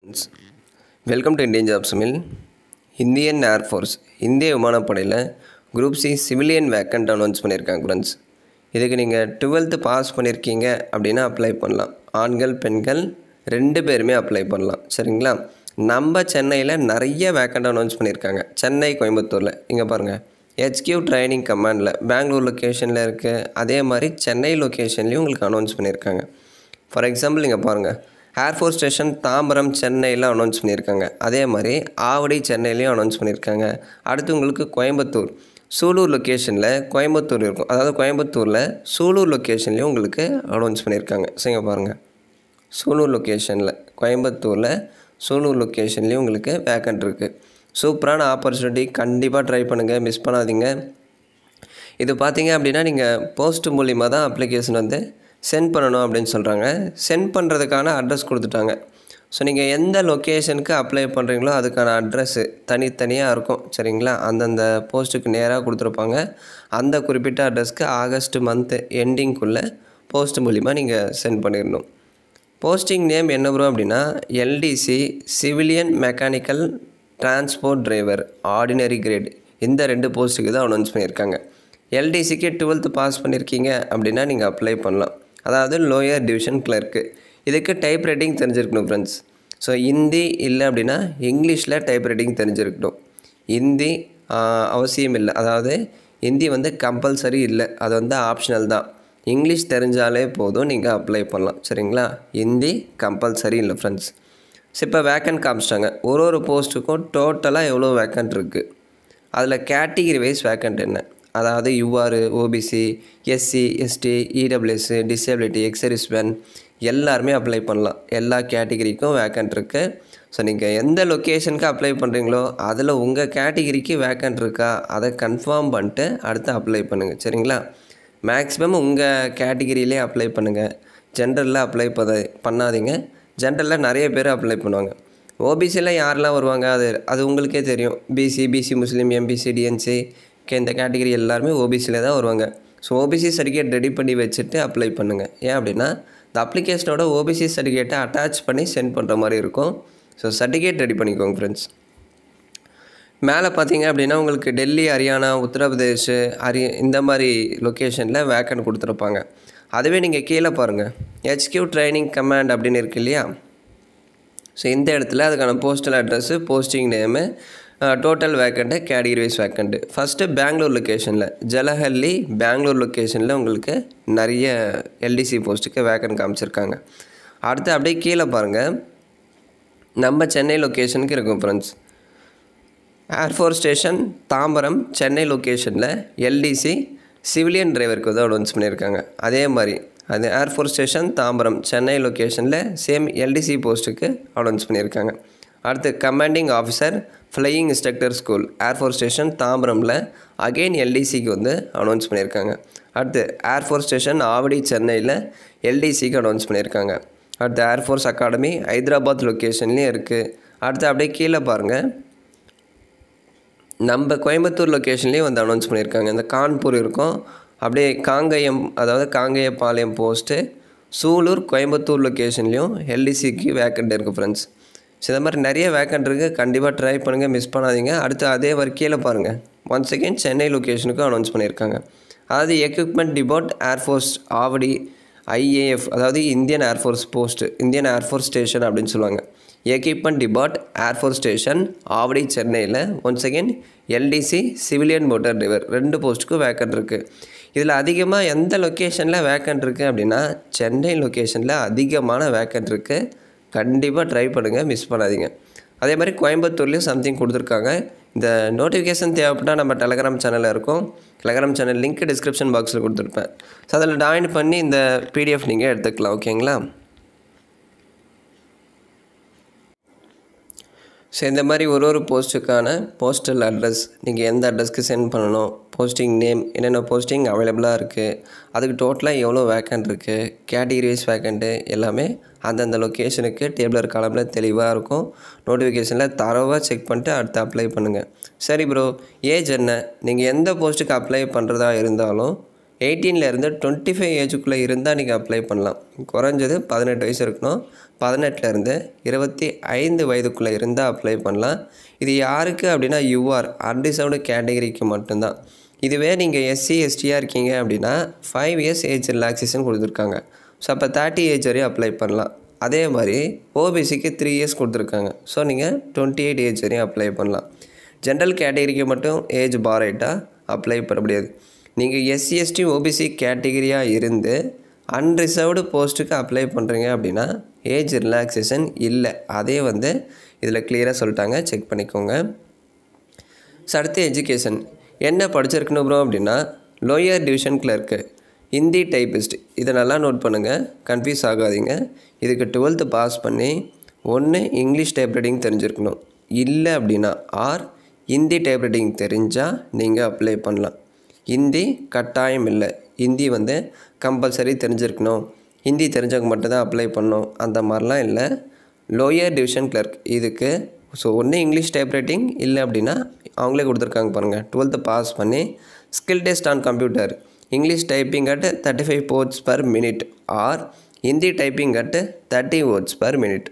Friends, welcome to Indian Jobs Mill. Indian Air Force இந்திய விமானப்படையில் group C civilian vacant announce பண்ணியிருக்காங்க friends. இதுக்கு நீங்கள் 12th பாஸ் பண்ணியிருக்கீங்க அப்படின்னா அப்ளை பண்ணலாம். ஆண்கள் பெண்கள் 2 பேருமே அப்ளை பண்ணலாம். சரிங்களா? நம்ம சென்னையில் நிறைய வேக்கண்ட் அனௌன்ஸ் பண்ணியிருக்காங்க. சென்னை கோயம்புத்தூரில் இங்கே பாருங்கள், HQ ட்ரைனிங் கமாண்டில் பெங்களூர் லொக்கேஷனில் இருக்குது. அதே மாதிரி சென்னை லொக்கேஷன்லேயும் உங்களுக்கு அனௌன்ஸ் பண்ணியிருக்காங்க. ஃபார் எக்ஸாம்பிள் இங்கே பாருங்கள், ஏர்ஃபோர்ஸ் ஸ்டேஷன் தாம்பரம் சென்னையில் அனௌன்ஸ் பண்ணியிருக்காங்க. அதே மாதிரி ஆவடி சென்னையிலையும் அனௌன்ஸ் பண்ணியிருக்காங்க. அடுத்து உங்களுக்கு கோயம்புத்தூர் சூலூர் லொக்கேஷனில் கோயம்புத்தூர் இருக்கும். அதாவது கோயம்புத்தூரில் சூலூர் லொக்கேஷன்லேயும் உங்களுக்கு அனௌன்ஸ் பண்ணியிருக்காங்க. சரிங்க பாருங்கள், சூலூர் லொக்கேஷனில் கோயம்புத்தூரில் சூலூர் லொக்கேஷன்லேயும் உங்களுக்கு வேக்கண்ட் இருக்குது. சூப்பரான ஆப்பர்ச்சுனிட்டி, கண்டிப்பாக ட்ரை பண்ணுங்கள், மிஸ் பண்ணாதீங்க. இது பார்த்தீங்க அப்படின்னா நீங்கள் போஸ்ட் மூலிமா தான் அப்ளிகேஷன் சென்ட் பண்ணணும் அப்படின்னு சொல்கிறாங்க. சென்ட் பண்ணுறதுக்கான அட்ரஸ் கொடுத்துட்டாங்க. ஸோ நீங்கள் எந்த லொக்கேஷனுக்கு அப்ளை பண்ணுறீங்களோ அதுக்கான அட்ரஸ்ஸு தனித்தனியாக இருக்கும். சரிங்களா? அந்தந்த போஸ்ட்டுக்கு நேராக கொடுத்துருப்பாங்க. அந்த குறிப்பிட்ட அட்ரஸ்க்கு ஆகஸ்ட் மந்த்து எண்டிங்குள்ளே போஸ்ட் மூலிமா நீங்கள் சென்ட் பண்ணிடணும். போஸ்டிங் நேம் என்ன வரும் அப்படின்னா LDC civilian mechanical transport driver ordinary great. இந்த 2 போஸ்ட்டுக்கு தான் அனௌன்ஸ் பண்ணியிருக்காங்க. LDCக்கு 12th பாஸ் பண்ணியிருக்கீங்க அப்படின்னா நீங்கள் அப்ளை பண்ணலாம். அதாவது லோயர் டிவிஷன் கிளர்க்கு. இதுக்கு டைப் ரைட்டிங் தெரிஞ்சிருக்கணும் ஃப்ரெண்ட்ஸ். ஸோ ஹிந்தி இல்லை அப்படின்னா இங்கிலீஷில் டைப் ரைட்டிங் தெரிஞ்சிருக்கணும். ஹிந்தி அவசியம் இல்லை, அதாவது ஹிந்தி கம்பல்சரி இல்லை, அது ஆப்ஷனல் தான். இங்கிலீஷ் தெரிஞ்சாலே போதும், நீங்கள் அப்ளை பண்ணலாம். சரிங்களா? ஹிந்தி கம்பல்சரி இல்லை ஃப்ரெண்ட்ஸ். ஸோ இப்போ வேக்கண்ட் காமிச்சிட்டாங்க. ஒரு போஸ்ட்டுக்கும் டோட்டலாக எவ்வளோ வேக்கண்ட் இருக்குது, அதில் கேட்டகிரி வைஸ் வேக்கண்ட் என்ன, அதாவது UR, OBC, SC, ST, EWS, disability, ex-servicemen எல்லாருமே அப்ளை பண்ணலாம். எல்லா கேட்டகிரிக்கும் வேக்கண்ட் இருக்குது. ஸோ நீங்கள் எந்த லொக்கேஷனுக்கு அப்ளை பண்ணுறீங்களோ அதில் உங்கள் கேட்டகிரிக்கு வேக்கண்ட் இருக்கா அதை கன்ஃபார்ம் பண்ணிட்டு அடுத்து அப்ளை பண்ணுங்கள். சரிங்களா? மேக்ஸிமம் உங்கள் கேட்டகிரியிலே அப்ளை பண்ணுங்கள். ஜென்ரலில் அப்ளை பண்ணாதீங்க. ஜென்ரலில் நிறைய பேர் அப்ளை பண்ணுவாங்க. OBCயில் யாரெல்லாம் வருவாங்க அது உங்களுக்கே தெரியும். BC முஸ்லீம், MBC, DNC இந்த கேட்டகிரி எல்லாருமே OBCயில் தான் வருவாங்க. ஸோ OBC சர்டிஃபிகேட் ரெடி பண்ணி வச்சுட்டு அப்ளை பண்ணுங்கள். ஏன் அப்படின்னா இந்த அப்ளிகேஷனோட OBC சர்டிஃபிகேட்டை அட்டாச் பண்ணி சென்ட் பண்ணுற மாதிரி இருக்கும். ஸோ சர்டிஃபிகேட் ரெடி பண்ணிக்கோங்க ஃப்ரெண்ட்ஸ். மேலே பார்த்தீங்க அப்படின்னா உங்களுக்கு டெல்லி, ஹரியானா, உத்தரப்பிரதேஷ், இந்த மாதிரி லொக்கேஷனில் வேக்கண்ட் கொடுத்துருப்பாங்க. அதுவே நீங்கள் கீழே பாருங்கள், HQ ட்ரைனிங் கமாண்ட் அப்படின்னு இருக்கு இல்லையா? ஸோ இந்த இடத்துல அதுக்கான postal address, posting name, total vacant, category wise vacant. First Bangalore லொக்கேஷனில் ஜலஹல்லி பெங்களூர் லொக்கேஷனில் உங்களுக்கு நிறைய LDC போஸ்ட்டுக்கு வேக்கண்ட் காமிச்சிருக்காங்க. அடுத்து அப்படியே கீழே பாருங்கள், நம்ம சென்னை லொக்கேஷனுக்கு இருக்கும் friends. Air force station Tambaram Chennai லொக்கேஷனில் LDC சிவிலியன் டிரைவருக்கு அனௌன்ஸ் பண்ணியிருக்காங்க. அதே மாதிரி அது ஏர்ஃபோர்ஸ் ஸ்டேஷன் தாம்பரம் சென்னை லொக்கேஷனில் சேம் LDC போஸ்ட்டுக்கு அனௌன்ஸ் பண்ணியிருக்காங்க. அடுத்து commanding officer flying instructor school air force station தாம்பரமில் அகெயின் LDCக்கு அனௌன்ஸ் பண்ணியிருக்காங்க. அடுத்து ஏர்ஃபோர்ஸ் ஸ்டேஷன் ஆவடி சென்னையில் LDCக்கு அனௌன்ஸ் பண்ணியிருக்காங்க. அடுத்து ஏர்ஃபோர்ஸ் அகாடமி ஹைதராபாத் லொக்கேஷன்லேயும் இருக்குது. அடுத்து அப்படியே கீழே பாருங்கள், நம்ம கோயம்புத்தூர் லொக்கேஷன்லேயும் அனௌன்ஸ் பண்ணியிருக்காங்க. இந்த கான்பூர் இருக்கும், அப்படியே காங்கயம், அதாவது காங்கயப்பாளையம் போஸ்ட்டு சூலூர் கோயம்புத்தூர் லொக்கேஷன்லேயும் LDCக்கு வேக்கண்ட் இருக்குது ஃப்ரெண்ட்ஸ். ஸோ இந்த மாதிரி நிறைய வேக்கண்ட் இருக்குது. கண்டிப்பாக ட்ரை பண்ணுங்கள், மிஸ் பண்ணாதீங்க. அடுத்து அதே மாதிரி கீழே பாருங்கள், ஒன்ஸ் அகெயின் சென்னை லொக்கேஷனுக்கும் அனௌன்ஸ் பண்ணியிருக்காங்க. அதாவது equipment depot air force Avadi IAF, அதாவது Indian air force post, Indian air force station அப்படின்னு சொல்லுவாங்க. Equipment depot air force station Avadi சென்னையில் once again LDC civilian motor driver 2 போஸ்ட்டுக்கும் வேக்கண்ட் இருக்குது. இதில் அதிகமாக எந்த லொக்கேஷனில் வேக்கண்ட் இருக்குது அப்படின்னா சென்னை லொக்கேஷனில் அதிகமான வேக்கண்ட் இருக்குது. கண்டிப்பாக ட்ரை பண்ணுங்கள், மிஸ் பண்ணாதீங்க. அதே மாதிரி கோயம்புத்தூர்லேயும் சம்திங் கொடுத்துருக்காங்க. இந்த நோட்டிஃபிகேஷன் தேவைப்பட்டால் நம்ம டெலகிராம் சேனலில் இருக்கும். டெலகிராம் சேனல் லிங்க் டிஸ்கிரிப்ஷன் பாக்ஸில் கொடுத்துருப்பேன். ஸோ அதில் ஜாயின் பண்ணி இந்த PDF நீங்கள் எடுத்துக்கலாம். ஓகேங்களா? ஸோ இந்த மாதிரி ஒரு போஸ்ட்டுக்கான போஸ்டல் அட்ரஸ், நீங்கள் எந்த அட்ரஸ்க்கு சென்ட் பண்ணணும், போஸ்டிங் நேம், என்னென்ன போஸ்டிங் அவைலபிளாக இருக்குது, அதுக்கு டோட்டலாக எவ்வளோ வேக்கண்ட் இருக்குது, கேட்டகிரி வைஸ் வேக்கண்ட்டு எல்லாமே அந்தந்த லொக்கேஷனுக்கு டேபிளர் காலமில் தெளிவாக இருக்கும். நோட்டிஃபிகேஷனில் தரவாக செக் பண்ணிட்டு அடுத்து அப்ளை பண்ணுங்கள். சரி ப்ரோ, ஏஜ் என்ன, நீங்கள் எந்த போஸ்ட்டுக்கு அப்ளை பண்ணுறதா இருந்தாலும் 18லேருந்து 25 ஏஜுக்குள்ளே இருந்தால் நீங்கள் அப்ளை பண்ணலாம். குறைஞ்சது 18 வயசு இருக்கணும். 18லேருந்து 25 வயதுக்குள்ளே இருந்தால் அப்ளை பண்ணலாம். இது யாருக்கு அப்படின்னா யூஆர் அன்ரிசர்வ்டு கேட்டகரிக்கு மட்டும்தான். இதுவே நீங்கள் எஸ்சி எஸ்டியாக இருக்கீங்க அப்படின்னா 5 இயர்ஸ் ஏஜ் ரிலாக்ஸேஷன் கொடுத்துருக்காங்க. ஸோ அப்போ 30 ஏஜ் வரையும் அப்ளை பண்ணலாம். அதே மாதிரி ஓபிசிக்கு 3 இயர்ஸ் கொடுத்துருக்காங்க. ஸோ நீங்கள் 28 ஏஜ் வரையும் அப்ளை பண்ணலாம். ஜென்ரல் கேட்டகரிக்கு மட்டும் ஏஜ் பாரைட்டாக அப்ளை பண்ண முடியாது. நீங்கள் எஸ்சி எஸ்டி ஓபிசி கேட்டகரியாக இருந்து அன்ரிசர்வ்டு போஸ்ட்டுக்கு அப்ளை பண்ணுறீங்க அப்படின்னா ஏஜ் ரிலாக்ஸேஷன் இல்லை. அதே இதில் கிளியராக சொல்லிட்டாங்க, செக் பண்ணிக்கோங்க. ஸோ அடுத்து எஜுகேஷன் என்ன படிச்சிருக்கணும் ப்ரோ அப்படின்னா lower division clerk, Hindi typist. இதை நல்லா நோட் பண்ணுங்கள், கன்ஃபியூஸ் ஆகாதீங்க. இதுக்கு 12th பாஸ் பண்ணி ஒன்று இங்கிலீஷ் டைப்ரைட்டிங் தெரிஞ்சிருக்கணும், இல்லை அப்படின்னா ஹிந்தி டைப்ரைட்டிங் தெரிஞ்சால் நீங்கள் அப்ளை பண்ணலாம். ஹிந்தி கட்டாயம் இல்லை, ஹிந்தி கம்பல்சரி தெரிஞ்சிருக்கணும், ஹிந்தி தெரிஞ்சவங்க மட்டும்தான் அப்ளை பண்ணணும் அந்த மாதிரிலாம் இல்லை. லோயர் டிவிஷன் கிளர்க் இதுக்கு ஸோ ஒன்று இங்கிலீஷ் டைப்ரைட்டிங், இல்லை அப்படின்னா அவங்களே கொடுத்துருக்காங்க பாருங்கள் 12th பாஸ் பண்ணி skill test on computer, English typing at 35 words per minute or Hindi typing at 30 words per minute.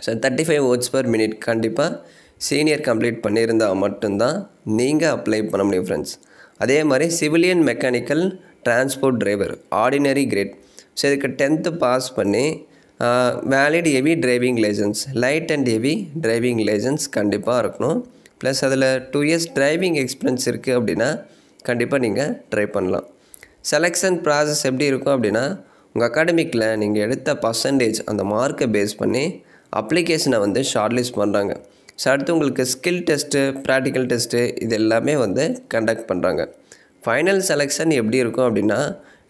So 35 words per minute கண்டிப்பாக சீனியர் கம்ப்ளீட் பண்ணியிருந்தால் மட்டும்தான் நீங்கள் அப்ளை பண்ண முடியும் ஃப்ரெண்ட்ஸ். அதே மாதிரி civilian mechanical transport driver ordinary grade. So இதுக்கு 10th pass பண்ணி valid heavy driving licence, light and heavy driving licence கண்டிப்பாக இருக்கணும். ப்ளஸ் அதில் 2 years டிரைவிங் எக்ஸ்பீரியன்ஸ் இருக்குது அப்படின்னா கண்டிப்பாக நீங்கள் ட்ரை பண்ணலாம். செலெக்ஷன் ப்ராசஸ் எப்படி இருக்கும் அப்படின்னா உங்கள் அகாடமிக்கில் நீங்கள் எடுத்த பர்சன்டேஜ் அந்த மார்க்கை பேஸ் பண்ணி அப்ளிகேஷனை ஷார்ட்லிஸ்ட் பண்ணுறாங்க. ஸோ அடுத்து உங்களுக்கு ஸ்கில் டெஸ்ட்டு, ப்ராக்டிக்கல் டெஸ்ட்டு இது எல்லாமே கண்டக்ட் பண்ணுறாங்க. ஃபைனல் செலெக்ஷன் எப்படி இருக்கும் அப்படின்னா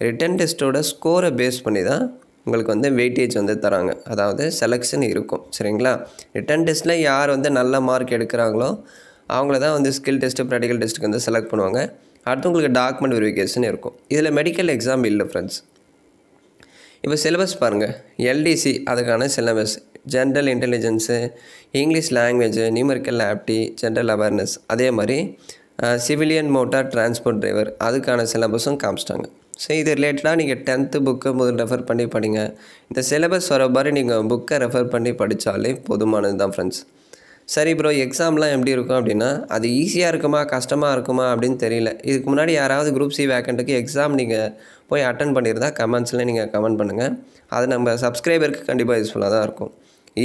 ரிட்டன் டெஸ்ட்டோட ஸ்கோரை பேஸ் பண்ணி தான் உங்களுக்கு வெயிட்டேஜ் தராங்க, அதாவது செலெக்ஷன் இருக்கும். சரிங்களா? ரிட்டன் டெஸ்ட்டில் யார் நல்ல மார்க் எடுக்கிறாங்களோ அவங்கள தான் ஸ்கில் டெஸ்ட்டு, ப்ராக்டிக்கல் டெஸ்ட்டுக்கு செலக்ட் பண்ணுவாங்க. அடுத்து உங்களுக்கு டாக்குமெண்ட் வெரிஃபிகேஷன் இருக்கும். இதில் மெடிக்கல் எக்ஸாம் இல்லை ஃப்ரெண்ட்ஸ். இப்போ சிலபஸ் பாருங்கள், எல்டிசி அதுக்கான syllabus, general intelligence, English language, numerical ஆப்டி, ஜென்ரல் அவேர்னஸ், அதே மாதிரி சிவிலியன் மோட்டார் டிரான்ஸ்போர்ட் டிரைவர் அதுக்கான சிலபஸும் காமிச்சிட்டாங்க. ஸோ இது ரிலேட்டடாக நீங்கள் 10th புக்கை முதல் ரெஃபர் பண்ணி படிங்க. இந்த சிலபஸ் வர மாதிரி நீங்கள் புக்கை ரெஃபர் பண்ணி படித்தாலே போதுமானது தான் ஃப்ரெண்ட்ஸ். சரி ப்ரோ, எக்ஸாம்லாம் எப்படி இருக்கும் அப்படின்னா அது ஈஸியாக இருக்குமா கஷ்டமாக இருக்குமா அப்படின்னு தெரியல. இதுக்கு முன்னாடி யாராவது குரூப் சி வேக்கண்ட்டுக்கு எக்ஸாம் நீங்கள் போய் அட்டன் பண்ணியிருந்தா கமெண்ட்ஸில் நீங்கள் கமெண்ட் பண்ணுங்கள். அது நம்ம சப்ஸ்கிரைபருக்கு கண்டிப்பாக யூஸ்ஃபுல்லாக தான் இருக்கும்.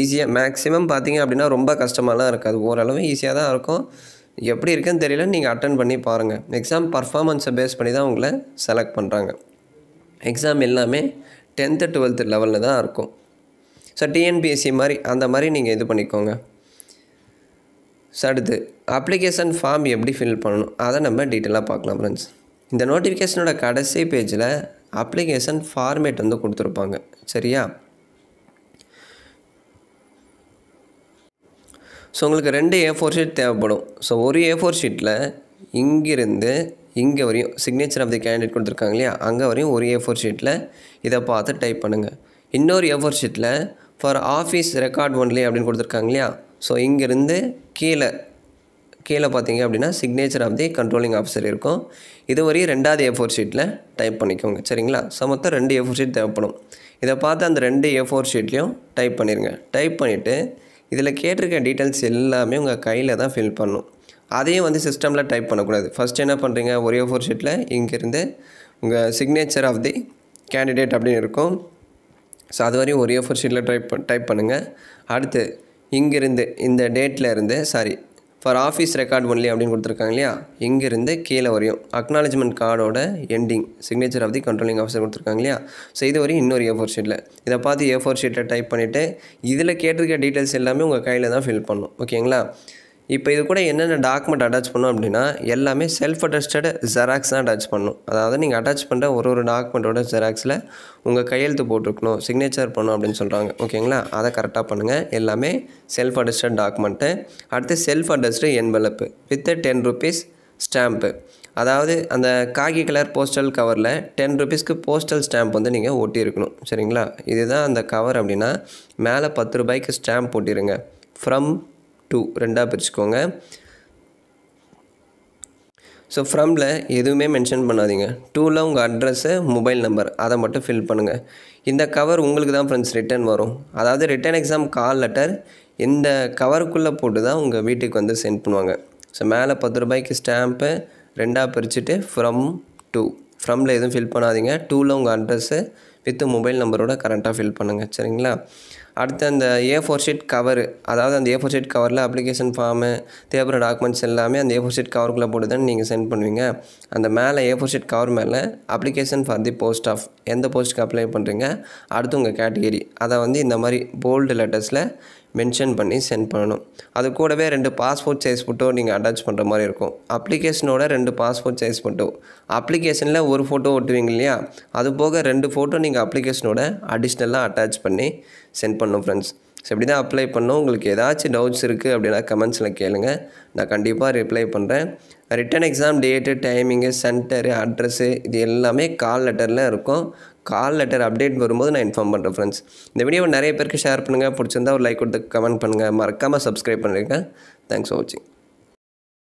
ஈஸியாக மேக்ஸிமம் பார்த்தீங்க அப்படின்னா ரொம்ப கஷ்டமாலாம் இருக்காது, ஓரளவு ஈஸியாக தான் இருக்கும். எப்படி இருக்குன்னு தெரியல, நீங்கள் அட்டன் பண்ணி பாருங்கள். எக்ஸாம் பர்ஃபார்மன்ஸை பேஸ் பண்ணி தான் உங்களை செலக்ட் பண்ணுறாங்க. எக்ஸாம் எல்லாமே 10th 12th லெவலில் தான் இருக்கும். ஸோ டிஎன்பிஎஸ்சி மாதிரி அந்த மாதிரி நீங்கள் இது பண்ணிக்கோங்க. ஸோ அடுத்து அப்ளிகேஷன் ஃபார்ம் எப்படி ஃபில் பண்ணணும் அதை நம்ம டீட்டெயிலாக பார்க்கலாம் ஃப்ரெண்ட்ஸ். இந்த நோட்டிஃபிகேஷனோட கடைசி பேஜில் அப்ளிகேஷன் ஃபார்மேட் கொடுத்துருப்பாங்க. சரியா? ஸோ உங்களுக்கு 2 A4 ஷீட் தேவைப்படும். ஸோ ஒரு A4 ஷீட்டில் இங்கிருந்து இங்கே வரையும் சிக்னேச்சர் ஆஃப் தி கேண்டிடேட் கொடுத்துருக்காங்க இல்லையா, அங்கே வரையும் ஒரு A4 ஷீட்டில் இதை பார்த்து டைப் பண்ணுங்கள். இன்னொரு A4 ஷீட்டில் ஃபார் ஆஃபீஸ் ரெக்கார்ட் ஒன்லி அப்படின்னு கொடுத்துருக்காங்க இல்லையா, ஸோ இங்கேருந்து கீழே பார்த்தீங்க அப்படின்னா signature of the controlling officer இருக்கும். இது வரையும் 2வது A4 ஷீட்டில் டைப் பண்ணிக்கோங்க. சரிங்களா? ஸோ மொத்தம் 2 A4 ஷீட் தேவைப்படும். இதை பார்த்து அந்த 2 A4 ஷீட்லேயும் டைப் பண்ணிடுங்க. டைப் பண்ணிவிட்டு இதில் கேட்டிருக்க டீட்டெயில்ஸ் எல்லாமே உங்கள் கையில் தான் ஃபில் பண்ணணும். அதையும் சிஸ்டமில் டைப் பண்ணக்கூடாது. ஃபஸ்ட்டு என்ன பண்ணுறீங்க, ஒரு A4 ஷீட்டில் இங்கேருந்து உங்கள் சிக்னேச்சர் ஆஃப் தி கேண்டிடேட் அப்படின்னு இருக்கும். ஸோ அது வரையும் ஒரு A4 ஷீட்டில் டைப் பண்ணுங்கள். அடுத்து இங்கேருந்து இந்த டேட்டில் இருந்து ஃபார் ஆஃபீஸ் ரெக்கார்ட் ஒன்லி அப்படின்னு கொடுத்துருக்காங்க இல்லையா, இங்கேருந்து கீழே வரையும் அக்னாலஜ்மெண்ட் கார்டோட ending signature of the controlling officer கொடுத்துருக்காங்க இல்லையா, ஸோ இது வரையும் இன்னொரு A4 ஷீட்டில் இதை பார்த்து A4 ஷீட்டில் டைப் பண்ணிவிட்டு இதில் கேட்டிருக்க டீட்டெயில்ஸ் எல்லாமே உங்கள் கையில் தான் ஃபில் பண்ணணும். ஓகேங்களா? இப்போ இது கூட என்னென்ன டாக்குமெண்ட் அட்டாச் பண்ணணும் அப்படின்னா எல்லாமே செல்ஃப் அட்டஸ்டட் ஜெராக்ஸ் தான் அட்டாச் பண்ணணும். அதாவது நீங்கள் அட்டாச் பண்ணுற ஒரு டாக்குமெண்ட்டோட ஜெராக்ஸில் உங்கள் கையெழுத்து போட்டிருக்கணும், சிக்னேச்சர் பண்ணணும் அப்படின்னு சொல்கிறாங்க. ஓகேங்களா? அதை கரெக்டாக பண்ணுங்கள். எல்லாமே செல்ஃப் அட்டஸ்டட் டாக்குமெண்ட்டு. அடுத்து self attest envelope with 10 rupees stamp. அதாவது அந்த காக்கி கலர் போஸ்டல் கவரில் 10 rupeesக்கு போஸ்டல் ஸ்டாம்ப் நீங்கள் ஒட்டியிருக்கணும். சரிங்களா? இதுதான் அந்த கவர் அப்படின்னா மேலே 10 ரூபாய்க்கு ஸ்டாம்ப் போட்டிருங்க. ஃப்ரம் 2 2ஆக பிரிச்சுக்கோங்க. ஸோ ஃப்ரமில் எதுவுமே மென்ஷன் பண்ணாதீங்க. டூவில் உங்கள் அட்ரஸ்ஸு, மொபைல் நம்பர் அதை மட்டும் ஃபில் பண்ணுங்கள். இந்த கவர் உங்களுக்கு தான் ஃப்ரெண்ட்ஸ் ரிட்டன் வரும். அதாவது ரிட்டன் எக்ஸாம் கால் லெட்டர் இந்த கவருக்குள்ளே போட்டு தான் உங்கள் வீட்டுக்கு வந்து சென்ட் பண்ணுவாங்க. ஸோ மேலே 10 ரூபாய்க்கு ஸ்டாம்ப்பு 2ஆக பிரிச்சுட்டு ஃப்ரம் டூ. ஃப்ரமில் எதுவும் ஃபில் பண்ணாதீங்க. டூவில் உங்கள் அட்ரஸ்ஸு வித் மொபைல் நம்பரோட கரெக்டாக ஃபில் பண்ணுங்கள். சரிங்களா? அடுத்து அந்த A4 ஷீட் கவரு, அதாவது அந்த A4 ஷீட் கவரில் அப்ளிகேஷன் ஃபார்மு தேவைப்படுற டாக்குமெண்ட்ஸ் எல்லாமே அந்த A4 ஷீட் கவருக்குள்ளே போட்டு தான் நீங்கள் சென்ட் பண்ணுவீங்க. அந்த மேலே A4 ஷீட் கவர் மேலே application for the post of, எந்த போஸ்ட்டுக்கு அப்ளை பண்ணுறீங்க, அடுத்து உங்கள் கேட்டகிரி அதை வந்து இந்த மாதிரி போல்டு லெட்டர்ஸில் மென்ஷன் பண்ணி சென்ட் பண்ணணும். அது கூடவே 2 பாஸ்போர்ட் சைஸ் ஃபோட்டோ நீங்கள் அட்டாச் பண்ணுற மாதிரி இருக்கும். அப்ளிகேஷனோட 2 பாஸ்போர்ட் சைஸ் ஃபோட்டோ, அப்ளிகேஷனில் ஒரு ஃபோட்டோ ஒட்டுவீங்க இல்லையா, அது போக 2 ஃபோட்டோ நீங்கள் அப்ளிகேஷனோட அடிஷ்னலாக அட்டாச் பண்ணி சென்ட் பண்ணணும் ஃப்ரெண்ட்ஸ். ஸோ இப்படி தான் அப்ளை பண்ணணும். உங்களுக்கு ஏதாச்சும் டவுட்ஸ் இருக்குது அப்படின்னா கமெண்ட்ஸில் கேளுங்க, நான் கண்டிப்பாக ரிப்ளை பண்ணுறேன். Written exam date, timing, centre, address இது எல்லாமே கால் லெட்டரில் இருக்கும். கால் லெட்டர் அப்டேட் வரும்போது நான் இன்ஃபார்ம் பண்ணுறேன் ஃப்ரெண்ட்ஸ். இந்த வீடியோவை நிறைய பேருக்கு ஷேர் பண்ணுங்கள். பிடிச்சிருந்தா ஒரு லைக் கொடுத்து கமெண்ட் பண்ணுங்கள். மறக்காமல் சப்ஸ்கிரைப் பண்ணுறீங்க. தேங்க்ஸ் ஃபார் வாட்சிங்.